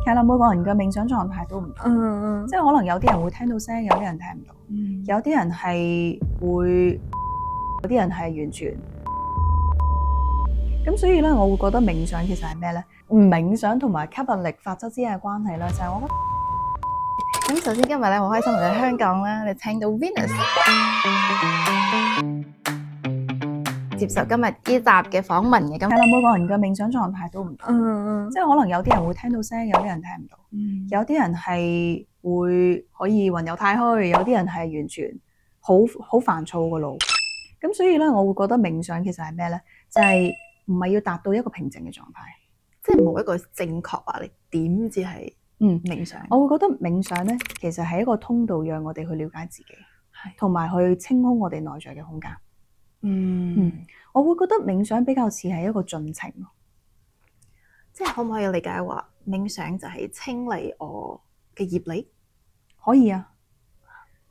係啦，每個人嘅冥想狀態都唔同，即係可能有啲人會聽到聲，有啲人聽唔到，有啲人係會，有啲人係完全。咁所以咧，我會覺得冥想其實係咩咧？冥想同埋吸引力法則之間嘅關係咧，就係我覺得。咁首先今日咧，好開心嚟香港啦，你請到 Venus 接受今日呢集嘅訪問嘅。咁係啦，每個人嘅冥想狀態都唔同，即係可能有啲人會聽到聲，有啲人聽唔到，有啲人係會可以雲遊太虛，有啲人係完全好煩躁個腦。咁所以咧，我會覺得冥想其實係咩咧？就係唔係要達到一個平靜嘅狀態，即係冇一個正確話你點至係冥想。我會覺得冥想咧，其實係一個通道，讓我哋去了解自己，同埋去清空我哋內在嘅空間。我會覺得冥想比較似係一個進程咯，即係可唔可以理解話冥想就係清理我嘅業力？可以啊，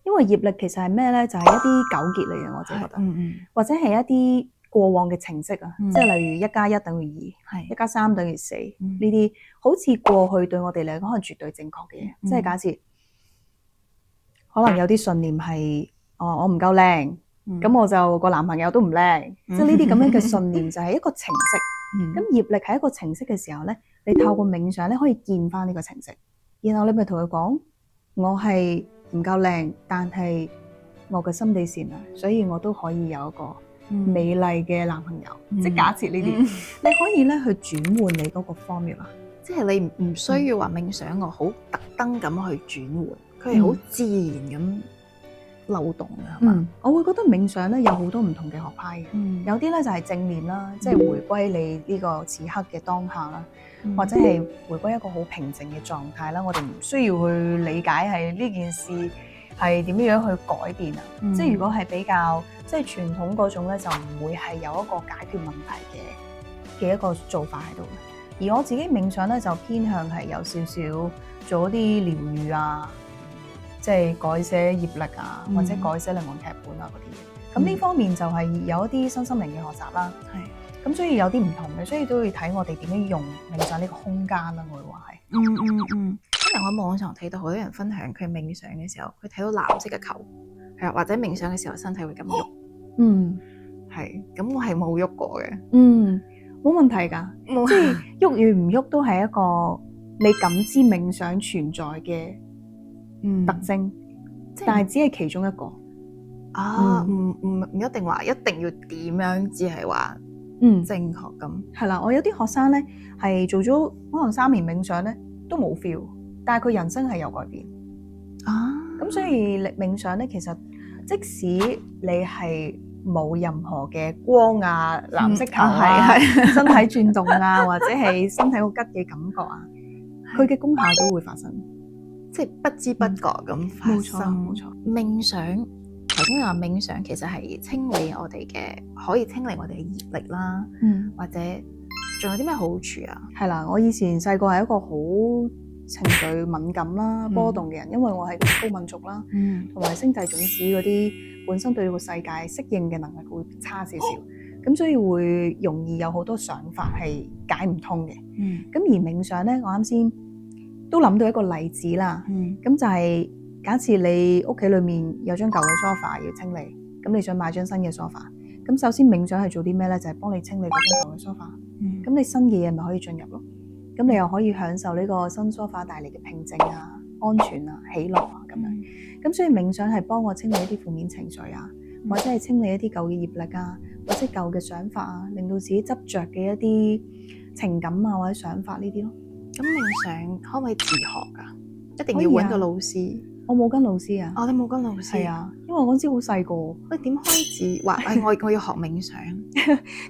因為業力其實係咩咧？就係一啲糾結嚟嘅，我自己覺得，或者係一啲過往嘅程式啊，即係例如1+1等於2，1+3等於4呢啲，好似過去對我哋嚟講係絕對正確嘅嘢。即係假設可能有啲信念係，我唔夠靚，咁我就個男朋友都唔靚，即係呢啲咁樣嘅信念就係一個程式。咁業力係一個程式嘅時候咧，你透過冥想咧可以見翻呢個程式，然後你咪同佢講，我係唔夠靚，但係我嘅心地善良，所以我都可以有一個美麗嘅男朋友。即係假設呢啲，你可以咧去轉換你嗰個 formula，即係你唔需要話冥想我好特登咁去轉換，佢係好自然咁流動嘅，係嘛？我會覺得冥想咧有好多唔同嘅學派嘅，有啲咧就係正念啦，即係回歸你呢個此刻嘅當下啦，或者係回歸一個好平靜嘅狀態啦。我哋唔需要去理解係呢件事係點樣去改變啊。即係如果係比較即係傳統嗰種咧，就唔會係有一個解決問題嘅一個做法喺度。而我自己冥想咧就偏向係有少少做一啲療愈啊，即係改寫業力啊，或者改寫靈魂劇本啊嗰啲嘢。咁呢方面就係有一啲身心靈嘅學習啦。咁所以有啲唔同嘅，所以都要睇我哋點樣用冥想呢個空間啦。我會話係。因為我喺網上睇到好多人分享佢冥想嘅時候，佢睇到藍色嘅球，係啊，或者冥想嘅時候身體會咁喐。係。咁我係冇喐過嘅。冇問題㗎，即係喐與唔喐都係一個你感知冥想存在嘅特徵，但係只係其中一個。唔一定話一定要點樣，只係話正確咁。係啦，我有啲學生咧係做咗可能3年冥想咧都冇 feel，但係佢人生係有改變。咁所以冥想咧，其實即使你係冇任何嘅光啊、藍色球啊、身體轉動啊，或者係身體好吉嘅感覺啊，佢嘅功效都會發生，即係不知不覺咁發生。冇錯。冥想頭先話冥想其實係清理我哋嘅，可以清理我哋嘅業力啦，或者仲有啲咩好處啊？係啦，我以前細個係一個好情緒敏感啦、波動嘅人，因為我係高敏族啦，同埋星際種子嗰啲本身對個世界適應嘅能力會差少少，咁所以會容易有好多想法係解唔通嘅。咁而冥想咧，我啱先都諗到一個例子啦。咁就係假設你屋企裏面有張舊嘅 sofa 要清理，咁你想買張新嘅 sofa，咁首先冥想係做啲咩咧？就係幫你清理嗰張舊嘅 sofa，咁你新嘅嘢咪可以進入咯。咁你又可以享受呢個新 sofa 帶嚟嘅平靜啊、安全啊、喜樂啊咁樣。咁所以冥想係幫我清理一啲負面情緒啊，或者係清理一啲舊嘅業力啊，或者舊嘅想法啊，令到自己執着嘅一啲情感啊或者想法呢啲咯。咁冥想可唔可以自學㗎？一定要揾個老師？我冇跟老師啊。你冇跟老師？係啊，因為我嗰陣時好細個。喂，點開始話我要學冥想？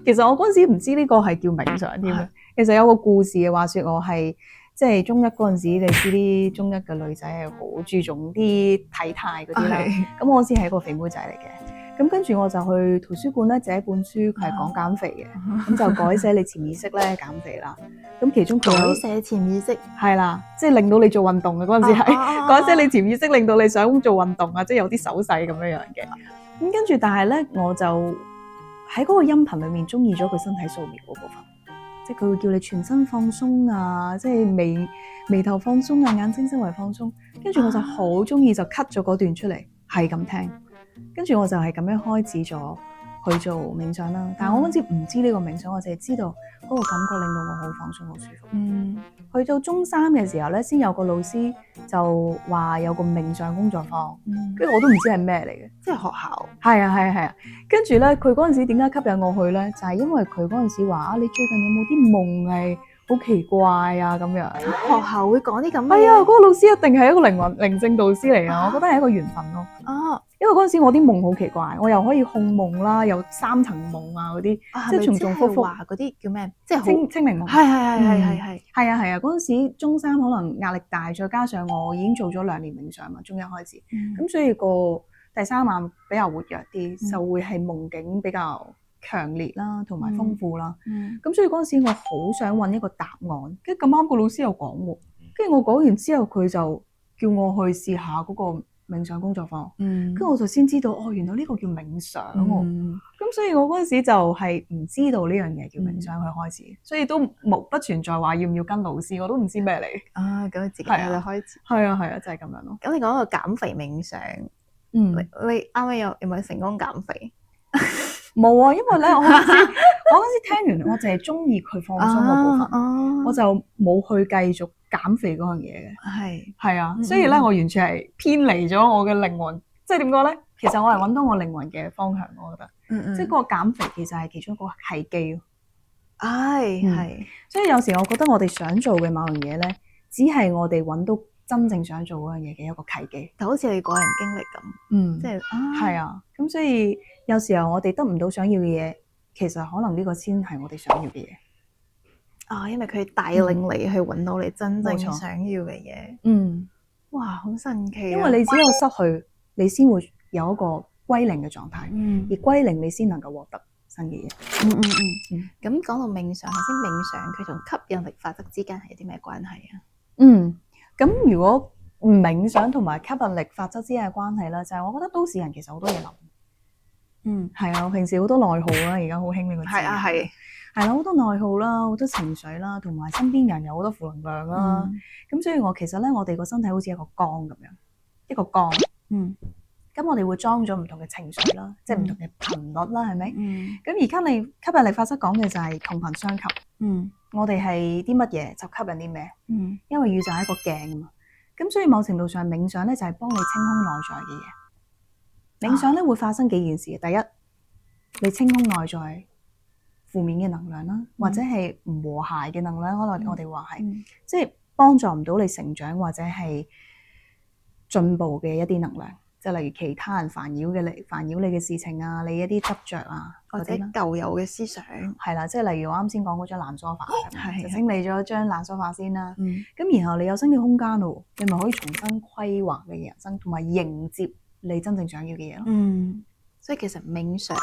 其實我嗰陣時唔知呢個係叫冥想添。其實有個故事嘅，話說我係即係中一嗰陣時，你知啲中一嘅女仔係好注重啲體態嗰啲啦。咁我嗰時係一個肥妹仔嚟嘅，咁跟住我就去圖書館咧借一本書，佢係講減肥嘅，咁就改寫你潛意識咧減肥啦。咁其中改寫潛意識係啦，即係令到你做運動嘅嗰陣時係改寫你潛意識，令到你想做運動啊，即係有啲手勢咁樣樣嘅。咁跟住，但係咧我就喺嗰個音頻裏面中意咗佢身體素描嗰部分。即係佢會叫你全身放鬆啊，即係眉頭放鬆啊，眼睛周圍放鬆。跟住我就好中意就 cut 咗嗰段出嚟，係咁聽。跟住我就係咁樣開始咗去做冥想啦。但係我嗰陣時唔知呢個冥想，我淨係知道嗰個感覺令到我好放鬆、好舒服。去到中三嘅時候咧，先有個老師就話有個冥想工作坊，跟住我都唔知係咩嚟嘅，即係學校。係啊。跟住咧，佢嗰陣時點解吸引我去咧？就係因為佢嗰陣時話啊，你最近有冇啲夢係好奇怪啊咁樣？學校會講啲咁嘅嘢？係啊，嗰個老師一定係一個靈性導師嚟啊！我覺得係一個緣分咯。因為嗰陣時我啲夢好奇怪，我又可以控夢啦，有3層夢啊嗰啲，即係重重複複話嗰啲叫咩？即係清明夢。係啊！嗰陣時中三可能壓力大，再加上我已經做咗2年冥想嘛，中一開始，咁所以個第3晚比較活躍啲，就會係夢境比較強烈啦，同埋豐富啦。咁所以嗰陣時我好想揾一個答案，跟住咁啱個老師又講喎，跟住我講完之後，佢就叫我去試下嗰個冥想工作坊，跟住我就先知道原來呢個叫冥想喎。咁所以我嗰陣時就係唔知道呢樣嘢叫冥想去開始，所以都不存在話要唔要跟老師，我都唔知咩嚟。咁自己就開始。係啊，就係咁樣咯。咁你講個減肥冥想，你啱啱有冇成功減肥？冇啊，因為咧我嗰陣時聽完，我淨係中意佢放鬆嘅部分，我就冇去繼續減肥嗰樣嘢嘅。係啊，所以咧我完全係偏離咗我嘅靈魂，即係點講咧？其實我係揾到我靈魂嘅方向，我覺得，即係嗰個減肥其實係其中一個契機咯。所以有時我覺得我哋想做嘅某樣嘢咧，只係我哋揾到真正想做嗰樣嘢嘅一個契機，就好似你個人經歷咁，即係係啊。咁所以有時候我哋得唔到想要嘅嘢，其實可能呢個先係我哋想要嘅嘢。因為佢帶領你去揾到你真正想要嘅嘢。哇，好神奇！因為你只有失去，你先會有一個歸零嘅狀態，而歸零你先能夠獲得新嘅嘢。咁講到冥想，頭先冥想佢同吸引力法則之間係有啲咩關係啊？咁如果冥想同埋吸引力法則之間嘅關係咧，就係我覺得都市人其實好多嘢諗。係啊，我平時好多內耗啦，而家好興呢個字。係啦，好多內耗啦，好多情緒啦，同埋身邊人有好多負能量啦。咁所以其實咧，我哋個身體好似一個缸咁樣，一個缸。咁我哋會裝咗唔同嘅情緒啦，即係唔同嘅頻率啦，係咪？咁而家你吸引力法則講嘅就係同頻相吸。我哋係啲乜嘢就吸引啲咩？因為宇宙係一個鏡啊嘛。咁所以某程度上冥想咧就係幫你清空內在嘅嘢。冥想咧會發生幾件事。第一，你清空內在負面嘅能量啦，或者係唔和諧嘅能量，我哋話係，即係幫助唔到你成長或者係進步嘅一啲能量，即係例如其他人煩擾你嘅事情啊，你一啲執着啊，或者舊有嘅思想，係啦，即係例如我啱先講嗰張爛梳化，就清理咗張爛梳化先啦。咁然後你有新嘅空間咯，你咪可以重新規劃你嘅人生，同埋迎接你真正想要嘅嘢咯。所以其實冥想。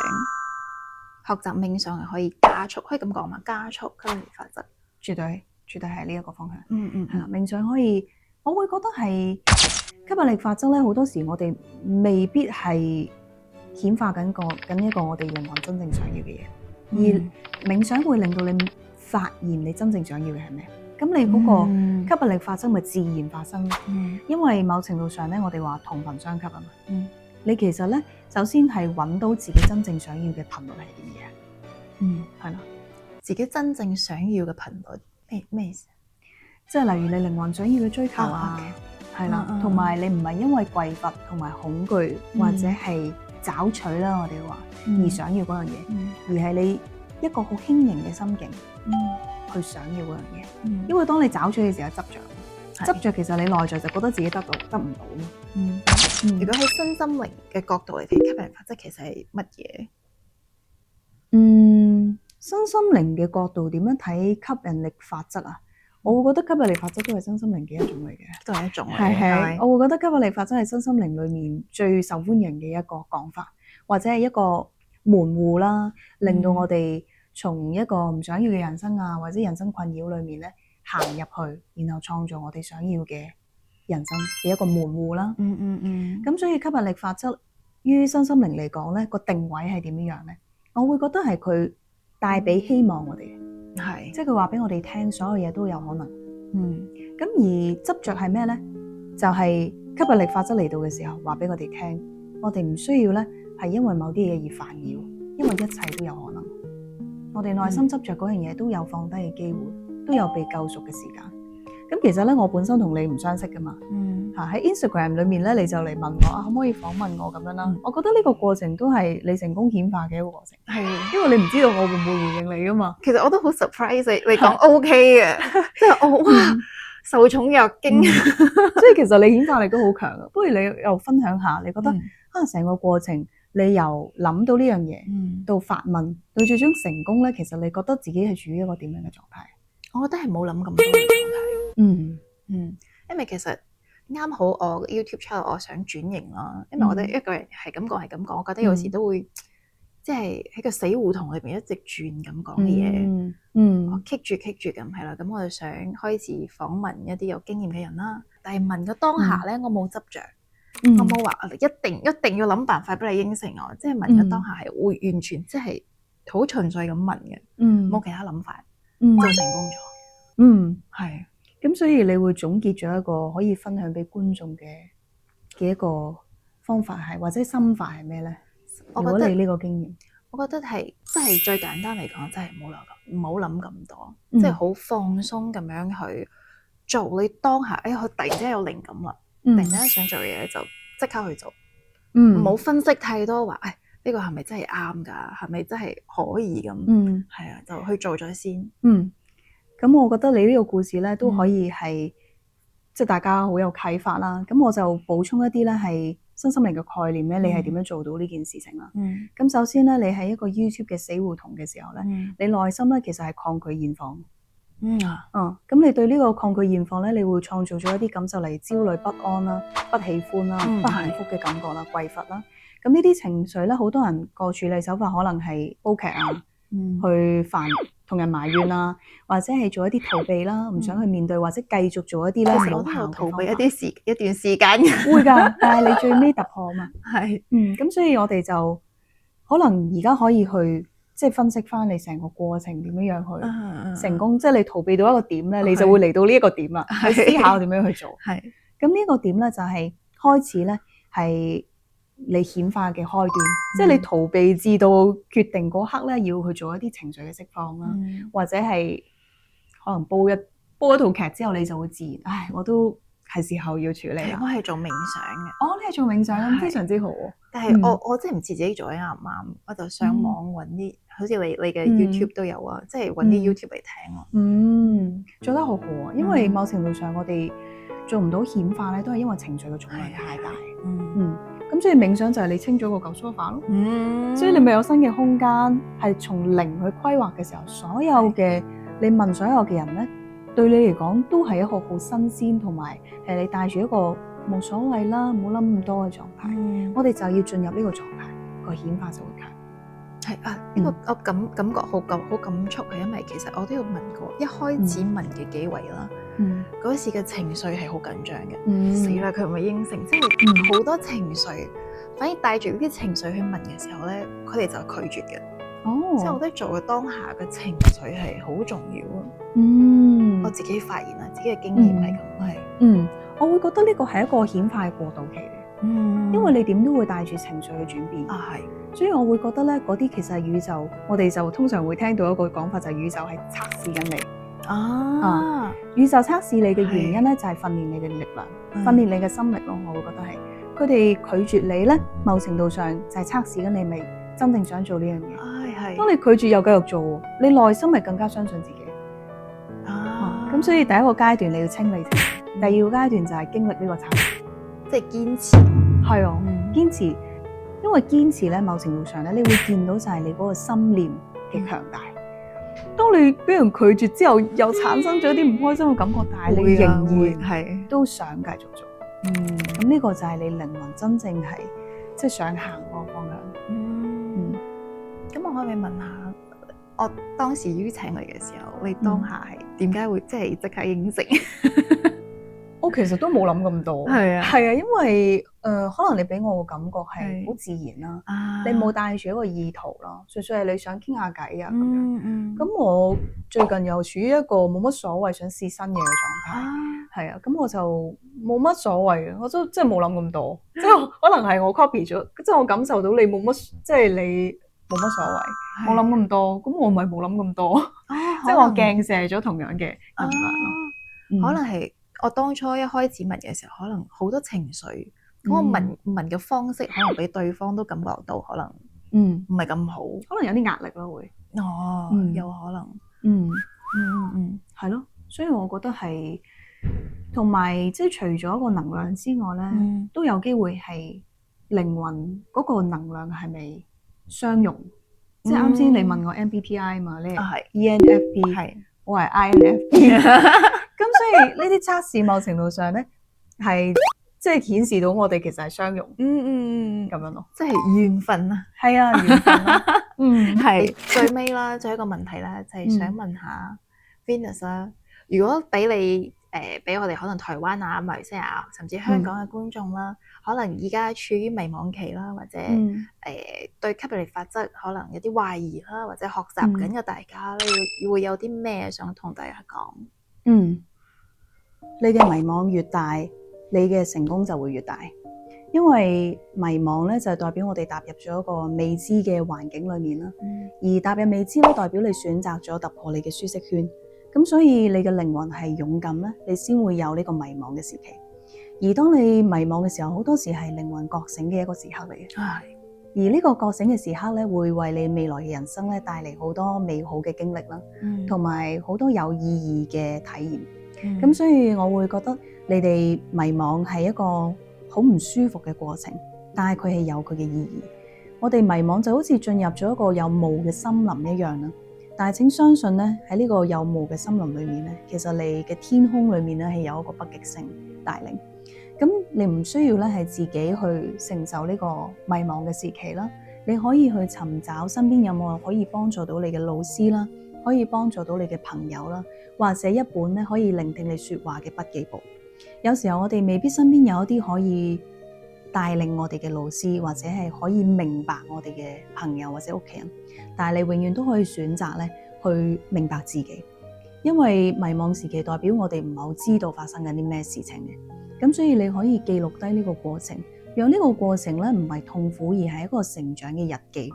學習冥想係可以加速，可以咁講嘛？加速吸引力法則，絕對係呢一個方向。係啦，冥想可以，我會覺得係吸引力法則咧。好多時我哋未必係顯化緊一個我哋靈魂真正想要嘅嘢，而冥想會令到你發現你真正想要嘅係咩。咁你嗰個吸引力法則咪自然發生。因為某程度上咧，我哋話同頻相吸啊嘛。你其實咧，首先係揾到自己真正想要嘅頻率係點嘢。係啦，自己真正想要嘅頻率咩意思？即係例如你靈魂想要嘅追求啊，係啦，同埋你唔係因為匱乏同埋恐懼或者係找取啦，我哋話而想要嗰樣嘢，而係你一個好輕盈嘅心境去想要嗰樣嘢。因為當你找取嘅時候執着其實你內在就覺得自己得唔到嘛。如果喺身心靈嘅角度嚟睇，吸引力法則其實係乜嘢？身心靈嘅角度點樣睇吸引力法則啊？我會覺得吸引力法則都係身心靈嘅一種嚟嘅，都係一種。係，我會覺得吸引力法則係身心靈裏面最受歡迎嘅一個講法，或者係一個門戶啦，令到我哋從一個唔想要嘅人生啊，或者人生困擾裏面咧行入去，然後創造我哋想要嘅人生嘅一個門戶啦。咁所以吸引力法則於身心靈嚟講咧，個定位係點樣咧？我會覺得係佢帶俾希望我哋，係，即係佢話俾我哋聽，所有嘢都有可能。咁而執着係咩咧？就係吸引力法則嚟到嘅時候，話俾我哋聽，我哋唔需要咧係因為某啲嘢而煩擾，因為一切都有可能。我哋內心執着嗰樣嘢都有放低嘅機會，都有被救贖嘅時間。咁其實咧，我本身同你唔相識噶嘛，喺 Instagram 裏面咧，你就嚟問我可唔可以訪問我咁樣啦。我覺得呢個過程都係你成功顯化嘅一個過程，係因為你唔知道我會唔會回應你噶嘛。其實我都好 surprise 你講 OK 嘅，即係我哇受寵若驚，所以其實你顯化力都好強啊。不如你又分享下，你覺得成個過程，你由諗到呢樣嘢到發問到最終成功咧，其實你覺得自己係處於一個點樣嘅狀態？我覺得係冇諗咁多嘅狀態。因為其實啱好我 YouTube channel 我想轉型啦，因為我覺得一個人係咁講，我覺得有時都會即係喺個死胡同裏邊一直轉咁講嘅嘢，我棘住咁係啦，咁我就想開始訪問一啲有經驗嘅人啦。但係問嘅當下咧，我冇執着，我冇話一定要諗辦法俾你應承我，即係問嘅當下係會完全即係好純粹咁問嘅，冇其他諗法，就成功咗。係。咁所以你會總結咗一個可以分享俾觀眾嘅一個方法係，或者心法係咩咧？如果你呢個經驗，我覺得係真係最簡單嚟講，真係唔好諗咁多，即係好放鬆咁樣去做你當下。佢突然之間有靈感啦，突然之間想做嘢就即刻去做，唔好分析太多話，呢個係咪真係啱㗎？係咪真係可以咁？係啊，就去做咗先。咁我覺得你呢個故事咧都可以係即係大家好有啟發啦。咁我就補充一啲咧係身心靈嘅概念咧，你係點樣做到呢件事情啦？咁首先咧，你喺一個 YouTube 嘅死胡同嘅時候咧，你內心咧其實係抗拒現況。咁你對呢個抗拒現況咧，你會創造咗一啲感受嚟焦慮、不安啦、不喜歡啦、不幸福嘅感覺啦、匱乏啦。咁呢啲情緒咧，好多人個處理手法可能係煲劇啊，去同人埋怨啊，或者係做一啲逃避啦，唔想去面對，或者繼續做一啲咧冇效逃避一段時間嘅。會㗎，但係你最尾突破嘛。係。咁所以我哋就可能而家可以去即係分析翻你成個過程點樣樣去成功，即係你逃避到一個點咧，你就會嚟到呢一個點啦，去思考點樣去做。係。咁呢個點咧就係開始咧係你顯化嘅開端，即係你逃避至到決定嗰刻咧，要去做一啲情緒嘅釋放啦，或者係可能煲一套劇之後，你就會自然，我都係時候要處理啦。我係做冥想嘅。你係做冥想咁非常之好。但係我真係唔知自己做得啱唔啱，我就上網揾啲，好似你嘅 YouTube 都有啊，即係揾啲 YouTube 嚟聽咯。做得好好啊，因為某程度上我哋做唔到顯化咧，都係因為情緒嘅重量太大。咁所以冥想就係你清咗個舊梳化咯，所以你咪有新嘅空間，係從零去規劃嘅時候，所有嘅你問所有嘅人咧，對你嚟講都係一個好新鮮，同埋係你帶住一個冇所謂啦，唔好諗咁多嘅狀態。我哋就要進入呢個狀態，個顯化就會強。係呢個我感覺好感觸，係因為其實我都有問過，一開始問嘅幾位啦。嗰時嘅情緒係好緊張嘅，死啦！佢係咪應承？即係好多情緒，反而帶住呢啲情緒去問嘅時候咧，佢哋就拒絕嘅。即係我覺得做嘅當下嘅情緒係好重要咯。我自己發現啦，自己嘅經驗係咁，係。我會覺得呢個係一個顯化嘅過渡期嚟，因為你點都會帶住情緒去轉變。所以我會覺得咧，嗰啲其實係宇宙，我哋就通常會聽到一個講法，就係宇宙係測試緊你。宇宙測試你嘅原因咧，就係訓練你嘅力量，訓練你嘅心力咯。我會覺得係，佢哋拒絕你咧，某程度上就係測試緊你未真正想做呢樣嘢。當你拒絕又繼續做，你內心咪更加相信自己。咁所以第一個階段你要清理自己，第二個階段就係經歷呢個測試，即係堅持。係啊，堅持，因為堅持咧，某程度上咧，你會見到就係你嗰個心念嘅強大。當你俾人拒絕之後，又產生咗啲唔開心嘅感覺，但係你仍然係都想繼續做。咁呢個就係你靈魂真正係即係想行嗰個方向。咁我可唔可以問下，我當時邀請你嘅時候，你當下係點解會即刻應承？我我其實都冇諗咁多。係啊，係啊，因為可能你俾我個感覺係好自然啦，你冇帶住一個意圖咯，純粹係你想傾下偈啊咁樣。咁我最近又處於一個冇乜所謂想試新嘢嘅狀態，係啊，咁我就冇乜所謂嘅，我都真係冇諗咁多，即係可能係我 copy 咗，即係我感受到你冇乜，即係你冇乜所謂，冇諗咁多，咁我咪冇諗咁多，即係我鏡射咗同樣嘅能量咯。可能係我當初一開始問嘅時候，可能好多情緒，咁我問嘅方式可能俾對方都感覺到可能唔係咁好，可能有啲壓力咯會。有可能。係咯，所以我覺得係，同埋即係除咗個能量之外咧，都有機會係靈魂嗰個能量係咪相容？即係啱先你問我 MBTI 嘛，你係 ENFP，係我係 INFP，咁所以呢啲測試某程度上咧係即係顯示到我哋其實係相容，咁樣咯，即係緣分啊，係啊，緣分啦，係最尾啦，最後一個問題啦，就係想問下 Venus 啦，如果俾你俾我哋可能台灣啊、馬來西亞甚至香港嘅觀眾啦，可能而家處於迷惘期啦，或者對吸引力法則可能有啲懷疑啦，或者學習緊嘅大家咧，會有啲咩想同大家講？你嘅迷惘越大，你嘅成功就會越大，因為迷惘咧就代表我哋踏入咗一個未知嘅環境裏面啦，而踏入未知咧代表你選擇咗突破你嘅舒適圈，咁所以你嘅靈魂係勇敢咧，你先會有呢個迷惘嘅時期。而當你迷惘嘅時候，好多時係靈魂覺醒嘅一個時刻嚟嘅。而呢個覺醒嘅時刻咧，會為你未來嘅人生咧帶嚟好多美好嘅經歷啦，同埋好多有意義嘅體驗。咁所以我會覺得你哋迷惘係一個好唔舒服嘅過程，但係佢係有佢嘅意義。我哋迷惘就好似進入咗一個有霧嘅森林一樣啦。但係請相信咧，喺呢個有霧嘅森林裏面咧，其實你嘅天空裏面咧係有一個北極星帶領。咁你唔需要咧係自己去承受呢個迷惘嘅時期啦，你可以去尋找身邊有冇可以幫助到你嘅老師啦，可以幫助到你嘅朋友啦，或者一本咧可以聆聽你說話嘅筆記簿。有時候我哋未必身邊有一啲可以帶領我哋嘅老師，或者係可以明白我哋嘅朋友或者屋企人，但係你永遠都可以選擇咧去明白自己，因為迷惘時期代表我哋唔係好知道發生緊啲咩事情嘅。咁所以你可以記錄低呢個過程，讓呢個過程咧唔係痛苦，而係一個成長嘅日記。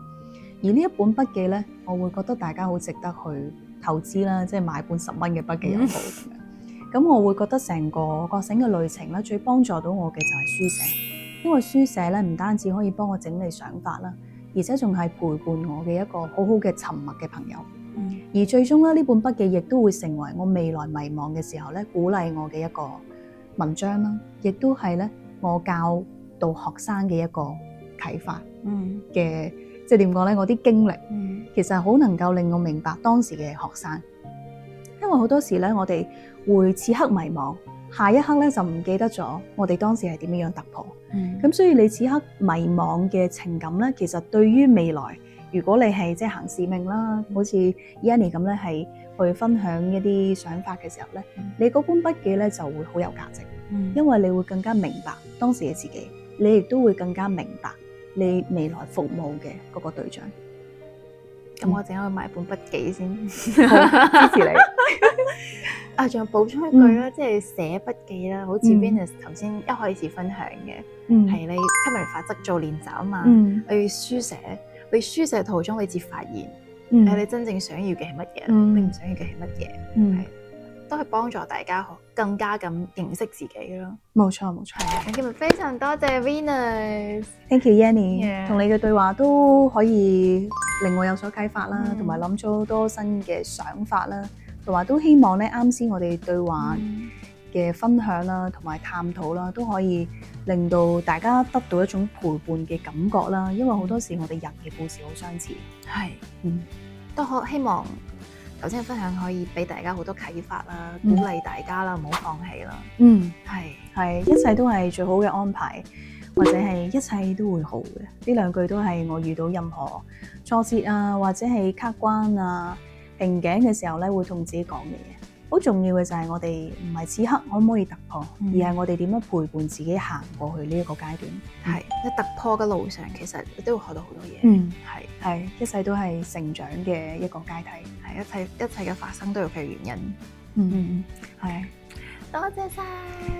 而呢一本筆記咧，我會覺得大家好值得去投資啦，即係買本10蚊嘅筆記又好咁樣。咁我會覺得成個覺醒嘅旅程咧，最幫助到我嘅就係書寫，因為書寫咧唔單止可以幫我整理想法啦，而且仲係陪伴我嘅一個好好嘅沉默嘅朋友。而最終咧，呢本筆記亦都會成為我未來迷惘嘅時候咧，鼓勵我嘅一個文章啦，亦都係咧我教導學生嘅一個啟發嘅，即係點講咧？我啲經歷其實好能夠令我明白當時嘅學生，因為好多時咧我哋會此刻迷惘，下一刻咧就唔記得咗我哋當時係點樣突破。咁所以你此刻迷惘嘅情感咧，其實對於未來，如果你係即係行使命啦，好似 Yanni 咁咧，係去分享一啲想法嘅時候咧，你嗰本筆記咧就會好有價值，因為你會更加明白當時嘅自己，你亦都會更加明白你未來服務嘅嗰個對象。咁我淨係去買本筆記先，好支持你。啊，仲有補充一句啦，即係寫筆記啦，好似 Venus 頭先一開始分享嘅，係你吸引力法則做練習啊嘛，你要書寫，你書寫途中你至發現，你真正想要嘅係乜嘢，你唔想要嘅係乜嘢，都係幫助大家更加咁認識自己咯。冇錯冇錯。咁今日非常多謝 Venus，Thank you Yanni，同你嘅對話都可以令我有所啟發啦，同埋諗咗好多新嘅想法啦，同埋都希望咧啱先我哋對話嘅分享啦，同埋探討啦，都可以令到大家得到一種陪伴嘅感覺啦。因為好多時我哋人嘅故事好相似，係，都好希望頭先嘅分享可以俾大家好多啟發啦，鼓勵大家啦，唔好放棄啦。係，一切都係最好嘅安排，或者係一切都會好嘅。呢兩句都係我遇到任何挫折啊，或者係卡關啊、瓶頸嘅時候咧，會同自己講嘅嘢。好重要嘅就係我哋唔係此刻可唔可以突破，而係我哋點樣陪伴自己行過去呢一個階段。係喺突破嘅路上，其實你都會學到好多嘢。係一切都係成長嘅一個階梯。係一切嘅發生都有佢嘅原因。係。多謝晒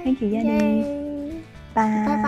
Thank you，Yanni。拜拜。